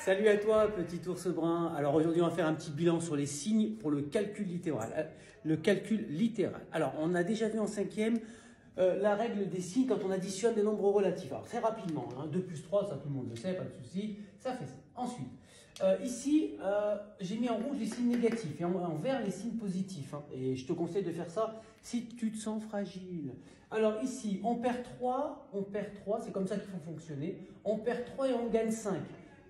Salut à toi, petit ours brun. Alors aujourd'hui, on va faire un petit bilan sur les signes pour le calcul littéral. Alors, on a déjà vu en cinquième la règle des signes quand on additionne des nombres relatifs. Alors, très rapidement, 2 plus 3, ça tout le monde le sait, pas de souci, ça fait ça. Ensuite, ici, j'ai mis en rouge les signes négatifs et en vert les signes positifs. Et je te conseille de faire ça si tu te sens fragile. Alors ici, on perd 3, c'est comme ça qu'il faut fonctionner. On perd 3 et on gagne 5.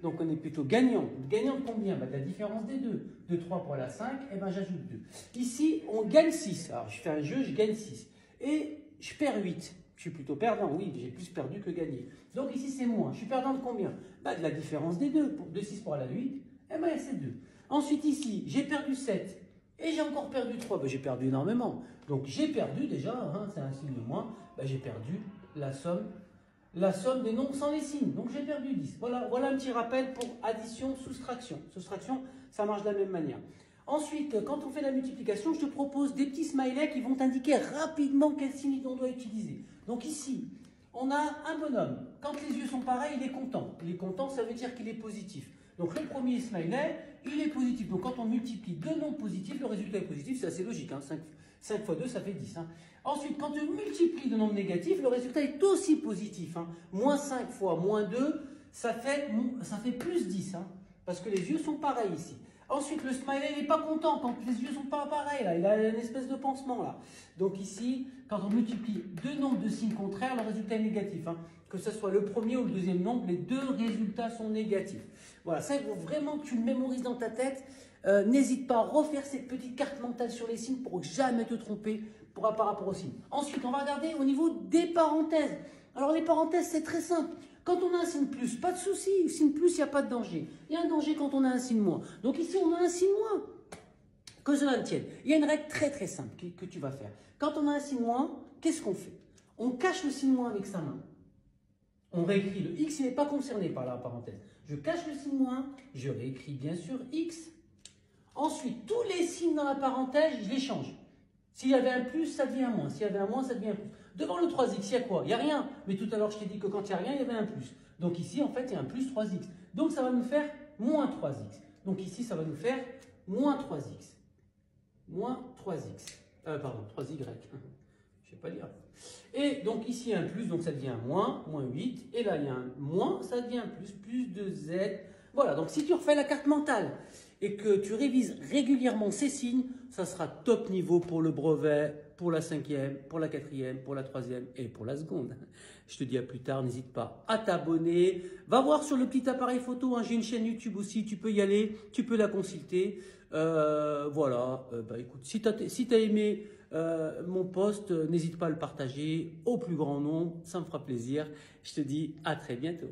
Donc on est plutôt gagnant. Gagnant de combien? De la différence des deux. De 3 pour la 5, et ben j'ajoute 2. Ici, on gagne 6. Alors je fais un jeu, je gagne 6. Et je perds 8. Je suis plutôt perdant, oui, j'ai plus perdu que gagné. Donc ici c'est moins. Je suis perdant de combien? De la différence des deux. De 6 pour la 8, et ben c'est 2. Ensuite ici, j'ai perdu 7. Et j'ai encore perdu 3. J'ai perdu énormément. Donc j'ai perdu déjà, c'est un signe de moins. J'ai perdu la somme des nombres sans les signes. Donc j'ai perdu 10. Voilà un petit rappel pour addition, soustraction. Soustraction, ça marche de la même manière. Ensuite, quand on fait la multiplication, je te propose des petits smileys qui vont t'indiquer rapidement quel signe on doit utiliser. Donc ici, on a un bonhomme. Quand les yeux sont pareils, il est content. Il est content, ça veut dire qu'il est positif. Donc le premier smiley, il est positif. Donc quand on multiplie deux nombres positifs, le résultat est positif, c'est assez logique. 5 fois 2, ça fait 10. Ensuite, quand on multiplie de nombres négatifs, le résultat est aussi positif. Moins 5 fois moins 2, ça fait plus 10. Parce que les yeux sont pareils ici. Ensuite, le smiley n'est pas content quand les yeux ne sont pas pareils. Là. Il a une espèce de pansement. Là. Donc ici, quand on multiplie deux nombres de signes contraires, le résultat est négatif. Que ce soit le premier ou le deuxième nombre, les deux résultats sont négatifs. Voilà, ça, il faut vraiment que tu le mémorises dans ta tête. N'hésite pas à refaire cette petite carte mentale sur les signes pour jamais te tromper par rapport aux signes. Ensuite, on va regarder au niveau des parenthèses. Alors, les parenthèses, c'est très simple. Quand on a un signe plus, pas de souci. Signe plus, il n'y a pas de danger. Il y a un danger quand on a un signe moins. Donc ici, on a un signe moins. Que cela ne tienne. Il y a une règle très très simple que tu vas faire. Quand on a un signe moins, qu'est-ce qu'on fait? On cache le signe moins avec sa main. On réécrit le X, il n'est pas concerné par la parenthèse. Je cache le signe moins, je réécris bien sûr X. Ensuite, tous les signes dans la parenthèse, je les change. S'il y avait un plus, ça devient un moins. S'il y avait un moins, ça devient un plus. Devant le 3x, il y a quoi? Il n'y a rien. Mais tout à l'heure, je t'ai dit que quand il n'y a rien, il y avait un plus. Donc ici, en fait, il y a un plus 3x. Donc ça va nous faire moins 3x. Donc ici, ça va nous faire moins 3x. Moins 3x. Pardon, 3y. Je ne sais pas lire. Et donc ici, il y a un plus, donc ça devient un moins 8. Et là, il y a un moins, ça devient un plus de z. Voilà, donc si tu refais la carte mentale et que tu révises régulièrement ces signes, ça sera top niveau pour le brevet, pour la cinquième, pour la quatrième, pour la troisième et pour la seconde. Je te dis à plus tard, n'hésite pas à t'abonner. Va voir sur le petit appareil photo, j'ai une chaîne YouTube aussi, tu peux y aller, tu peux la consulter. Voilà, écoute, si tu as aimé mon post, n'hésite pas à le partager au plus grand nombre, ça me fera plaisir. Je te dis à très bientôt.